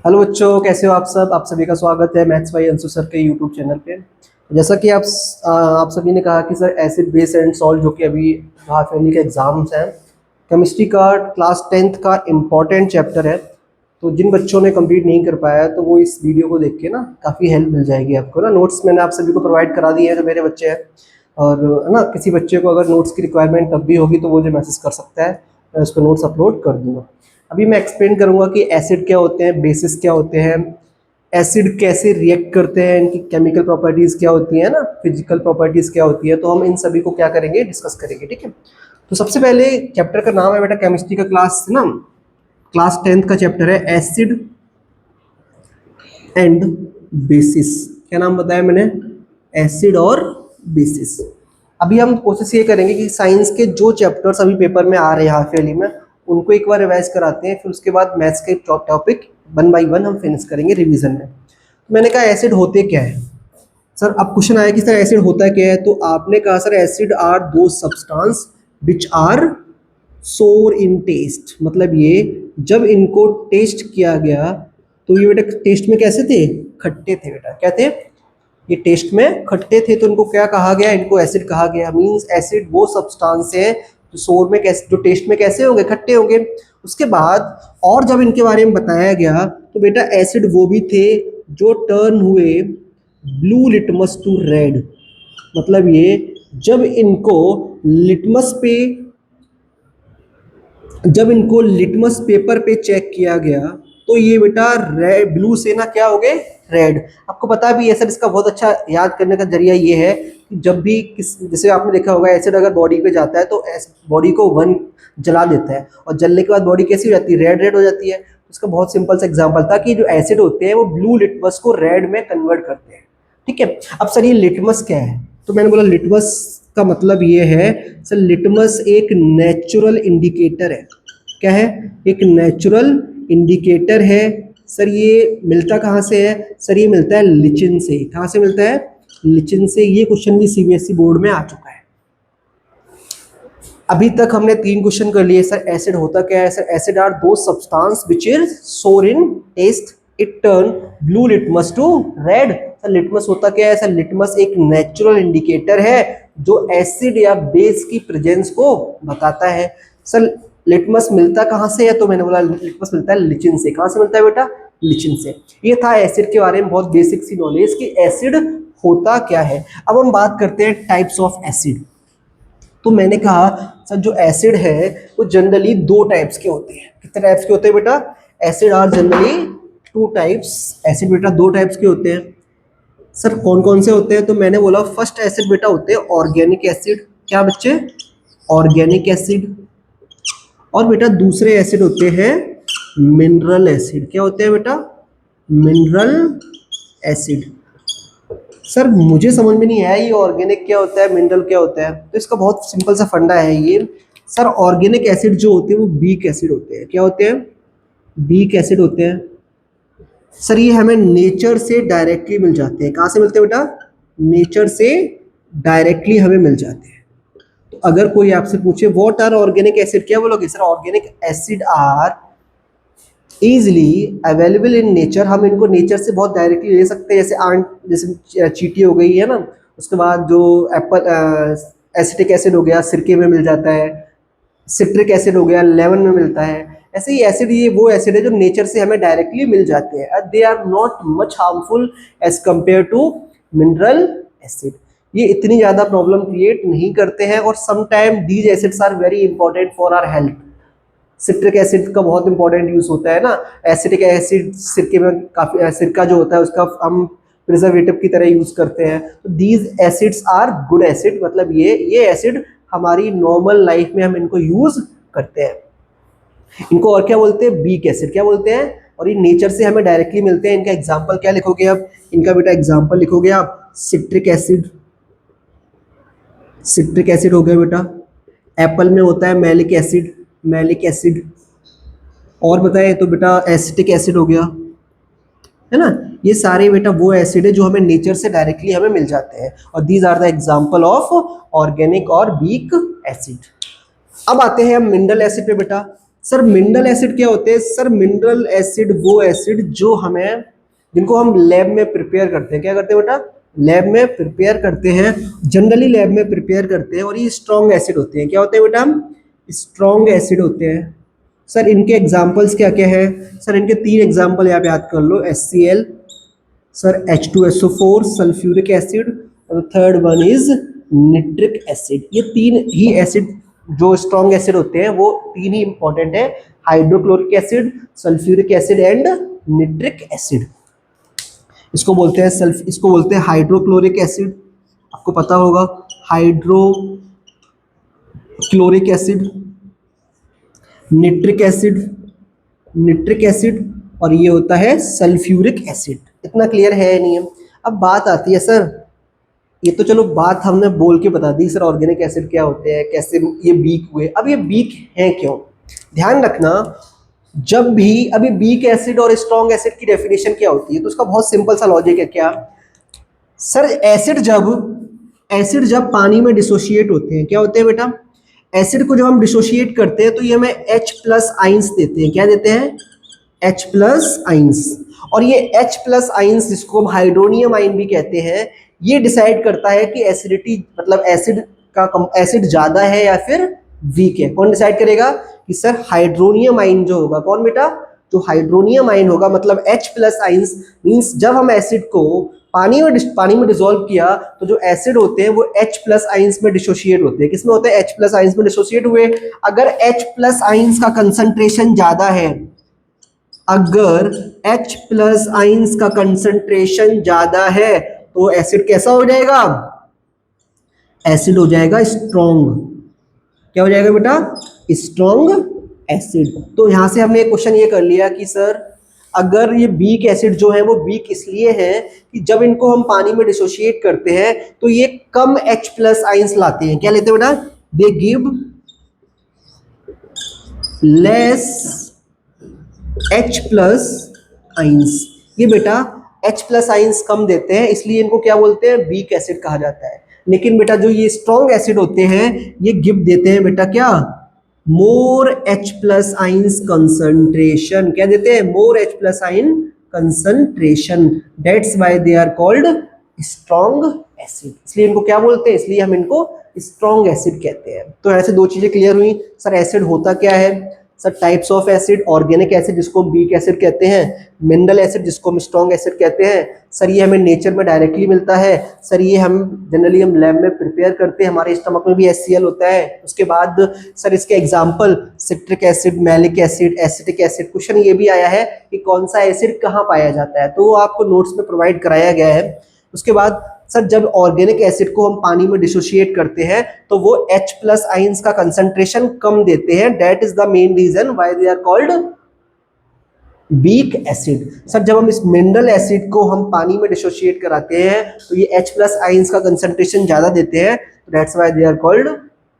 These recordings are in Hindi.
हेलो बच्चों, कैसे हो आप सब। आप सभी का स्वागत है मैथ्स बाय अंशु सर के यूट्यूब चैनल पे। जैसा कि आप सभी ने कहा कि sir acid base and salt, जो कि अभी हाफ ईयरली के एग्जाम्स हैं, केमिस्ट्री का क्लास 10th का इम्पॉर्टेंट चैप्टर है। तो जिन बच्चों ने कंप्लीट नहीं कर पाया तो वो इस वीडियो को देख के ना काफ़ी हेल्प मिल जाएगी आपको ना। नोट्स मैंने आप सभी को प्रोवाइड करा दिए हैं जो मेरे बच्चे हैं, और है ना, किसी बच्चे को अगर नोट्स की रिक्वायरमेंट तब भी होगी तो वो जो मैसेज कर सकता है, मैं उसको नोट्स अपलोड कर दूंगा। अभी मैं एक्सप्लेन करूंगा कि एसिड क्या होते हैं, बेसिस क्या होते हैं, एसिड कैसे रिएक्ट करते हैं, इनकी केमिकल प्रॉपर्टीज क्या होती है ना, फिजिकल प्रॉपर्टीज क्या होती है। तो हम इन सभी को क्या करेंगे, डिस्कस करेंगे, ठीक है। तो सबसे पहले चैप्टर का नाम है बेटा केमिस्ट्री का क्लास ना, क्लास 10th का चैप्टर है एसिड एंड बेसिस। क्या नाम बताया मैंने, एसिड और बेसिस। अभी हम कोशिश ये करेंगे कि साइंस के जो चैप्टर्स अभी पेपर में आ रहे हैं हाफ ईयरली में, उनको एक बार रिवाइज कराते हैं, फिर उसके बाद मैथ्स के टॉपिक 1 बाय 1 हम फिनिश करेंगे रिवीजन में। तो मैंने कहा एसिड होते क्या है सर। अब क्वेश्चन आया कि सर एसिड होता क्या है, तो आपने कहा सर एसिड आर दो सब्सटेंस विच आर सोर इन टेस्ट। मतलब ये जब इनको टेस्ट किया गया तो ये बेटा टेस्ट में कैसे थे, खट्टे थे बेटा। क्या थे, ये टेस्ट में खट्टे थे, तो इनको क्या कहा गया, इनको एसिड कहा गया। मींस एसिड वो सब्सटेंस है जो सोर में कैसे, जो टेस्ट में कैसे होंगे, खट्टे होंगे। उसके बाद और जब इनके बारे में बताया गया तो बेटा एसिड वो भी थे जो टर्न हुए ब्लू लिटमस टू रेड। मतलब ये जब इनको लिटमस पे, जब इनको लिटमस पेपर पे चेक किया गया तो ये बेटा रेड, ब्लू से ना क्या हो गए, रेड। आपको पता भी है सर, इसका बहुत अच्छा याद करने का जरिया ये है कि जब भी जैसे आपने देखा होगा एसिड अगर बॉडी पे जाता है तो बॉडी को वन जला देता है, और जलने के बाद बॉडी कैसी हो जाती है, रेड रेड हो जाती है। उसका बहुत सिंपल सा एग्जाम्पल था कि जो एसिड होते हैं वो ब्लू लिटमस को रेड में कन्वर्ट करते हैं, ठीक है। अब सर ये लिटमस क्या है, तो मैंने बोला लिटमस का मतलब ये है सर, लिटमस एक नेचुरल इंडिकेटर है। क्या है, एक नेचुरल इंडिकेटर है सर। ये मिलता कहाँ से है सर, ये मिलता है लिचिन से। कहाँ से मिलता है, लिचिन से। ये क्वेश्चन भी सीबीएसई बोर्ड में आ चुका है। अभी तक हमने 3 क्वेश्चन कर लिए सर। एसिड होता क्या है सर, एसिड आर दो substance which is sour in taste, it turn blue litmus to red. Sir litmus होता क्या है सर, लिटमस एक नेचुरल इंडिकेटर है जो एसिड या बेस की प्रेजेंस को बताता है। सर लिटमस मिलता कहाँ से है, तो मैंने बोला लिटमस मिलता है लिचिन से। कहाँ से मिलता है बेटा, लिचिन से। ये था एसिड के बारे में बहुत बेसिक सी नॉलेज कि एसिड होता क्या है। अब हम बात करते हैं टाइप्स ऑफ एसिड। तो मैंने कहा सर जो एसिड है वो जनरली 2 टाइप्स के होते हैं। कितने टाइप्स के होते हैं बेटा, acid are generally 2 types. Acid बेटा 2 टाइप्स के होते हैं। सर कौन कौन से होते हैं, तो मैंने बोला फर्स्ट एसिड बेटा होते हैं ऑर्गेनिक एसिड। क्या बच्चे, ऑर्गेनिक एसिड। और बेटा दूसरे एसिड होते हैं मिनरल एसिड। क्या होते हैं बेटा, मिनरल एसिड। सर मुझे समझ में नहीं आया ये ऑर्गेनिक क्या होता है, मिनरल क्या होता है। तो इसका बहुत सिंपल सा फंडा है ये सर। ऑर्गेनिक एसिड जो होते हैं वो वीक एसिड होते हैं। क्या होते हैं, वीक एसिड होते हैं सर। ये हमें नेचर से डायरेक्टली मिल जाते हैं। कहाँ से मिलते हैं बेटा, नेचर से डायरेक्टली हमें मिल जाते हैं। तो अगर कोई आपसे पूछे व्हाट आर ऑर्गेनिक एसिड, क्या बोलोगे sir, organic acid are easily available in nature. हम इनको नेचर से बहुत डायरेक्टली ले सकते हैं। जैसे आंट, जैसे चींटी हो गई है ना, उसके बाद जो एप्पल एसिटिक एसिड हो गया सिरके में मिल जाता है, सिट्रिक एसिड हो गया लेमन में मिलता है। ऐसे ही एसिड, ये वो एसिड है जो नेचर से हमें डायरेक्टली मिल जाते हैं। They are not much harmful as compare to mineral acid. ये इतनी ज़्यादा प्रॉब्लम क्रिएट नहीं करते हैं, और sometime these acids are very important for our health. Citric acid का बहुत इंपॉर्टेंट यूज होता है ना। एसिटिक एसिड सिरके में काफ़ी, सिरका जो होता है उसका हम प्रिजर्वेटिव की तरह यूज करते हैं। तो these acids are good acid. मतलब ये एसिड हमारी नॉर्मल लाइफ में हम इनको यूज करते हैं। इनको और क्या बोलते हैं, वीक एसिड। क्या बोलते हैं, और ये नेचर से हमें डायरेक्टली मिलते हैं। इनका एग्जाम्पल क्या लिखोगे अब, इनका बेटा एग्जाम्पल लिखोगे आप सिट्रिक एसिड। सिट्रिक एसिड हो गया बेटा। एप्पल में होता है मैलिक एसिड, मैलिक एसिड। और बताए तो बेटा एसिटिक एसिड हो गया, है ना। ये सारे बेटा वो एसिड है जो हमें नेचर से डायरेक्टली हमें मिल जाते हैं, और these are the example of organic और वीक एसिड। अब आते हैं हम मिनरल एसिड पे बेटा। सर मिनरल एसिड क्या होते हैं? सर मिनरल एसिड वो एसिड जो हमें, जिनको हम लैब में प्रिपेयर करते हैं, क्या करते हैं बेटा? लैब में प्रिपेयर करते हैं, जनरली लैब में प्रिपेयर करते हैं, और ये स्ट्रॉन्ग एसिड होते हैं। क्या होते हैं बेटा? स्ट्रॉन्ग एसिड होते हैं। सर इनके एग्जाम्पल्स क्या क्या है? सर इनके 3 एग्जाम्पल आप याद कर लो, HCl, sir H2SO4, sulphuric acid, और third one is nitric acid. ये 3 ही एसिड जो स्ट्रॉन्ग एसिड होते हैं वो 3 ही इंपॉर्टेंट है, hydrochloric acid, sulphuric acid and nitric acid. इसको बोलते हैं इसको बोलते हैं हाइड्रोक्लोरिक एसिड, आपको पता होगा, हाइड्रोक्लोरिक एसिड, निट्रिक एसिड, और ये होता है सल्फ्यूरिक एसिड। इतना क्लियर है नहीं है? अब बात आती है सर, ये तो चलो बात हमने बोल के बता दी सर, ऑर्गेनिक एसिड क्या होते हैं, कैसे ये वीक हुए। अब ये वीक हैं क्यों? ध्यान रखना, जब भी अभी वीक एसिड और स्ट्रॉन्ग एसिड की डेफिनेशन क्या होती है, तो उसका बहुत सिंपल सा लॉजिक है। क्या सर? एसिड जब पानी में डिसोशिएट होते हैं, क्या होते हैं बेटा? एसिड को जब हम डिसोशिएट करते हैं तो ये हमें H+ आइंस देते हैं। क्या देते हैं? H+ ions. और ये H+ आइंस, जिसको हम हाइड्रोनियम आइन भी कहते हैं, ये डिसाइड करता है कि एसिडिटी, मतलब एसिड ज्यादा है या फिर वीक है। कौन डिसाइड करेगा? कि सर हाइड्रोनियम आइन जो होगा, कौन बेटा? जो हाइड्रोनियम आइन होगा, मतलब H+ आइंस, मींस जब हम एसिड को पानी में डिसॉल्व किया तो जो एसिड होते हैं वो H+ आइंस में डिसोशिएट होते हैं। किसमें होते हैं? H+ आइंस में डिसोशिएट हुए। अगर H+ आइंस का कंसंट्रेशन ज्यादा है, अगर H+ आइंस का कंसंट्रेशन ज्यादा है तो एसिड कैसा हो जाएगा? एसिड हो जाएगा स्ट्रॉन्ग। क्या हो जाएगा बेटा? Strong acid. तो यहां से हमने एक क्वेश्चन ये कर लिया कि सर अगर ये वीक एसिड जो है वो वीक इसलिए है कि जब इनको हम पानी में डिसोशिएट करते हैं तो ये कम H+ आइंस लाते हैं। क्या लेते हैं बेटा? They give less H+ ions. ये बेटा H+ आइंस कम देते हैं, इसलिए इनको क्या बोलते हैं? वीक एसिड कहा जाता है। लेकिन बेटा जो ये स्ट्रॉन्ग एसिड होते हैं ये गिव देते हैं बेटा क्या? More H+ ions concentration. क्या देते हैं? More H+ ion concentration. That's why they are called strong acid. इसलिए इनको क्या बोलते हैं? इसलिए हम इनको स्ट्रॉन्ग एसिड कहते हैं। तो ऐसे 2 चीजें क्लियर हुई। सर एसिड होता क्या है? Sir types of acid, organic acid जिसको हम वीक एसिड कहते हैं, मिनरल एसिड जिसको हम स्ट्रॉन्ग एसिड कहते हैं। सर ये हमें नेचर में डायरेक्टली मिलता है। सर ये हम जनरली हम लैब में प्रिपेयर करते हैं, हमारे स्टमक में भी HCl होता है। उसके बाद सर इसके example citric acid, malic acid, acetic acid. Question ये भी आया है कि कौन सा एसिड कहाँ पाया जाता है, तो वो आपको नोट्स में प्रोवाइड कराया गया है। उसके बाद सर जब ऑर्गेनिक एसिड को हम पानी में डिसोशिएट करते हैं तो वो H+ आइंस का कंसंट्रेशन कम देते हैं। That is the main reason why they are called weak acid. Sir जब हम इस मिनरल एसिड को हम पानी में डिसोशिएट कराते हैं तो ये H+ आइंस का कंसंट्रेशन ज्यादा देते हैं, तो that's why they are called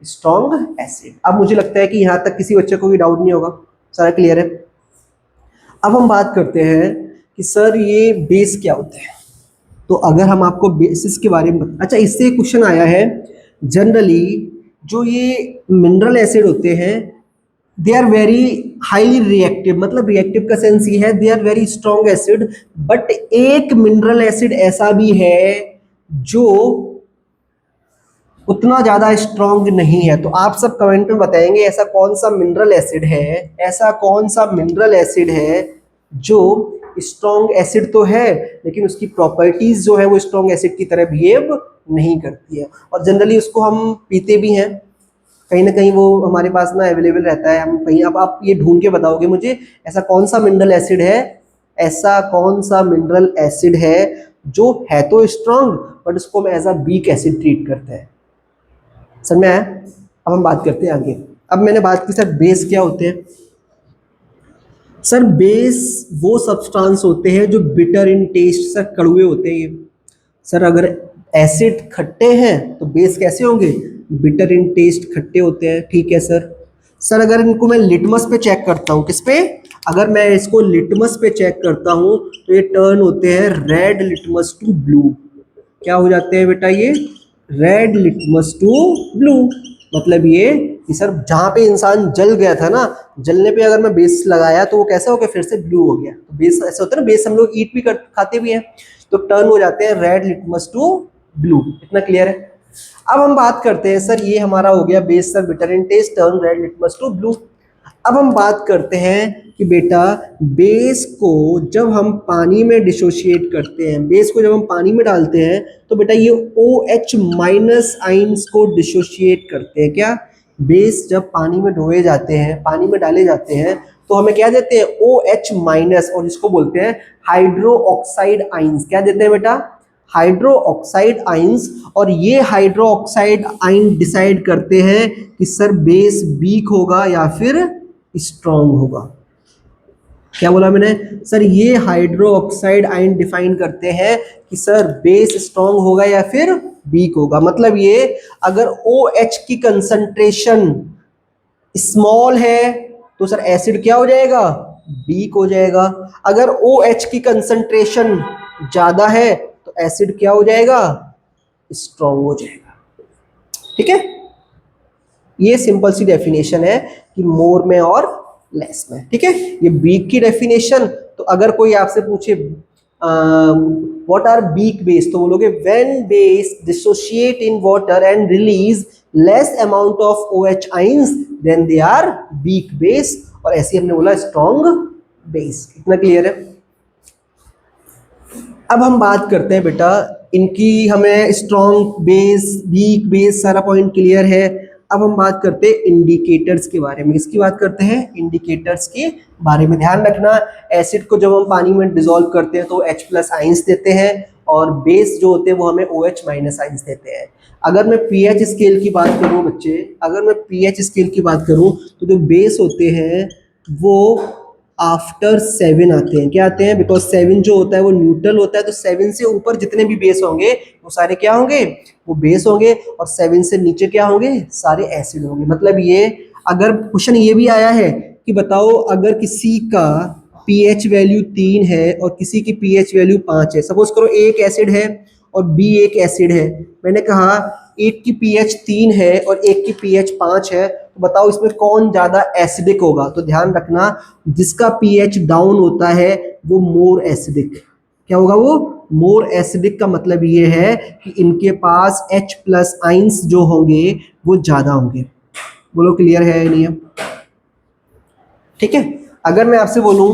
strong acid. अब मुझे लगता है कि यहां तक किसी बच्चे को भी डाउट नहीं होगा, सारा क्लियर है। अब हम बात करते हैं कि सर ये बेस क्या होते हैं। तो अगर हम आपको बेसिस के बारे में अच्छा, इससे क्वेश्चन आया है जनरली जो ये मिनरल एसिड होते हैं they are very highly reactive. मतलब रिएक्टिव का सेंस ये है they are very strong acid. But एक मिनरल एसिड ऐसा भी है जो उतना ज्यादा स्ट्रॉन्ग नहीं है। तो आप सब कमेंट में बताएंगे ऐसा कौन सा मिनरल एसिड है, ऐसा कौन सा मिनरल एसिड है जो स्ट्रॉन्ग एसिड तो है लेकिन उसकी प्रॉपर्टीज जो है वो स्ट्रॉन्ग एसिड की तरह बिहेव नहीं करती है। और जनरली उसको हम पीते भी हैं, कहीं ना कहीं वो हमारे पास ना अवेलेबल रहता है। हम कहीं, अब आप ये ढूंढ के बताओगे मुझे ऐसा कौन सा मिनरल एसिड है, ऐसा कौन सा मिनरल एसिड है जो है तो स्ट्रॉन्ग बट उसको हम as a weak acid treat करते हैं। समझ में आया? अब हम बात करते हैं आगे। अब मैंने बात की सर बेस क्या होते हैं। सर बेस वो सब्सटेंस होते हैं जो बिटर इन टेस्ट, सर कड़वे होते हैं ये। सर अगर एसिड खट्टे हैं तो बेस कैसे होंगे? बिटर इन टेस्ट, खट्टे होते हैं। ठीक है सर। सर अगर इनको मैं लिटमस पे चेक करता हूँ, किस पे? अगर मैं इसको लिटमस पे चेक करता हूँ तो ये टर्न होते हैं रेड लिटमस टू ब्लू। क्या हो जाते हैं बेटा? ये रेड लिटमस टू ब्लू, मतलब ये कि सर जहाँ पे इंसान जल गया था ना, जलने पे अगर मैं बेस लगाया तो वो कैसा हो गया, फिर से ब्लू हो गया। तो बेस ऐसा होता है ना, बेस हम लोग ईट भी खाते भी हैं, तो टर्न हो जाते हैं रेड लिटमस टू ब्लू। इतना क्लियर है? अब हम बात करते हैं सर, ये हमारा हो गया bases are bitter in taste, turn red litmus to blue. अब हम बात करते हैं कि बेटा बेस को जब हम पानी में डिसोशिएट करते हैं, बेस को जब हम पानी में डालते हैं तो बेटा ये OH माइनस आइंस को डिसोशिएट करते हैं। क्या? बेस जब पानी में ढोए जाते हैं, पानी में डाले जाते हैं, तो हमें क्या देते हैं? OH माइनस, और जिसको बोलते हैं हाइड्रो ऑक्साइड आइंस। क्या देते हैं बेटा? Hydro oxide ions. और ये हाइड्रो ऑक्साइड आइन डिसाइड करते हैं कि सर बेस वीक होगा या फिर स्ट्रॉन्ग होगा। क्या बोला मैंने? सर ये हाइड्रो ऑक्साइड आइन डिफाइन करते हैं कि सर बेस स्ट्रॉन्ग होगा या फिर वीक होगा। मतलब ये अगर OH की कंसंट्रेशन स्मॉल है तो सर एसिड क्या हो जाएगा? वीक हो जाएगा। अगर OH की कंसंट्रेशन ज्यादा है तो एसिड क्या हो जाएगा? स्ट्रॉन्ग हो जाएगा। ठीक है, ये सिंपल सी डेफिनेशन है कि मोर में और लेस में। ठीक है, ये वीक की डेफिनेशन। तो अगर कोई आपसे पूछे व्हाट आर वीक बेस, तो बोलोगे when base dissociate in water and release less amount of OH ions then they are weak base. और ऐसे हमने बोला स्ट्रॉन्ग बेस। इतना क्लियर है? अब हम बात करते हैं बेटा इनकी, हमें स्ट्रॉन्ग बेस, वीक बेस सारा पॉइंट क्लियर है। अब हम बात करते हैं इंडिकेटर्स के बारे में। किसकी बात करते हैं? इंडिकेटर्स के बारे में। ध्यान रखना, एसिड को जब हम पानी में डिसॉल्व करते हैं तो H प्लस आइंस देते हैं, और बेस जो होते हैं वो हमें OH माइनस आइंस देते हैं। अगर मैं pH स्केल की बात करूं बच्चे, अगर मैं pH स्केल की बात करूं तो जो बेस होते हैं वो आफ्टर 7 आते हैं। क्या आते हैं? बिकॉज 7 जो होता है वो न्यूट्रल होता है, तो 7 से ऊपर जितने भी बेस होंगे वो सारे क्या होंगे? वो बेस होंगे। और 7 से नीचे क्या होंगे? सारे एसिड होंगे। मतलब ये, अगर क्वेश्चन ये भी आया है कि बताओ अगर किसी का pH वैल्यू 3 है और किसी की pH वैल्यू 5 है, सपोज करो एक एसिड है और बी एक एसिड है, मैंने कहा एक की pH 3 है और एक की pH 5 है, तो बताओ इसमें कौन ज्यादा एसिडिक होगा? तो ध्यान रखना, जिसका pH डाउन होता है वो मोर एसिडिक। क्या होगा? वो मोर एसिडिक। का मतलब ये है कि इनके पास H प्लस आइंस जो होंगे वो ज्यादा होंगे। बोलो क्लियर है या नहीं है? ठीक है, अगर मैं आपसे बोलूं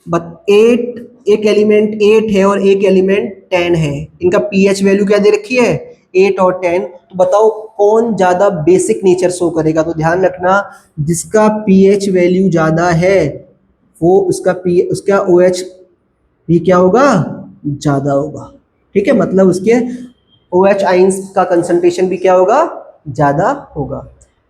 बट 8, एक एलिमेंट 8 है और एक एलिमेंट 10 है, इनका pH वैल्यू क्या दे रखी है? 8 और 10, तो बताओ कौन ज्यादा बेसिक नेचर शो करेगा? तो ध्यान रखना, जिसका pH वैल्यू ज्यादा है वो उसका OH भी क्या होगा? ज्यादा होगा। ठीक है, मतलब उसके OH आइंस का कंसंट्रेशन भी क्या होगा? ज्यादा होगा।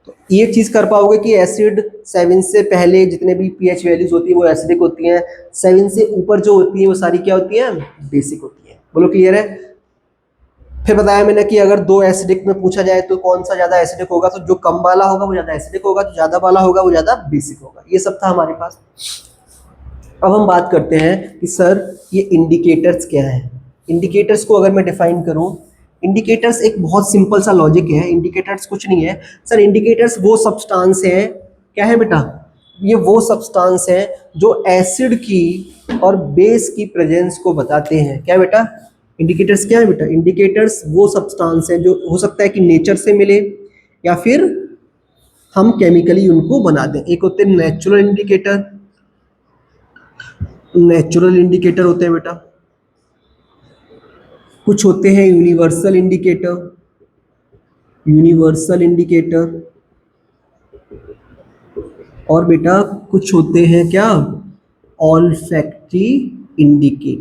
तो ये चीज कर पाओगे कि एसिड 7 से पहले जितने भी pH वैल्यूज होती है वो एसिडिक होती हैं, 7 से ऊपर जो होती है वो सारी क्या होती हैं? बेसिक होती है। बोलो क्लियर है? फिर बताया मैंने कि अगर दो एसिडिक में पूछा जाए तो कौन सा ज्यादा एसिडिक होगा? तो जो कम वाला होगा वो ज्यादा एसिडिक होगा, जो ज्यादा वाला होगा वो ज्यादा बेसिक होगा। ये सब था हमारे पास। अब हम बात करते हैं कि सर ये इंडिकेटर्स क्या है। इंडिकेटर्स को अगर मैं डिफाइन करूं, इंडिकेटर्स एक बहुत सिंपल सा लॉजिक है। इंडिकेटर्स कुछ नहीं है सर, इंडिकेटर्स वो सब्सटेंस है, क्या है बेटा? ये वो सब्सटेंस है जो एसिड की और बेस की प्रेजेंस को बताते हैं। क्या बेटा? इंडिकेटर्स क्या है बेटा? इंडिकेटर्स वो सब्सटेंस है जो हो सकता है कि नेचर से मिले या फिर हम केमिकली उनको बना दें। एक होते हैं नेचुरल इंडिकेटर, नेचुरल इंडिकेटर होते हैं बेटा, कुछ होते हैं यूनिवर्सल इंडिकेटर, यूनिवर्सल इंडिकेटर, और बेटा कुछ होते हैं क्या? Olfactory indicator.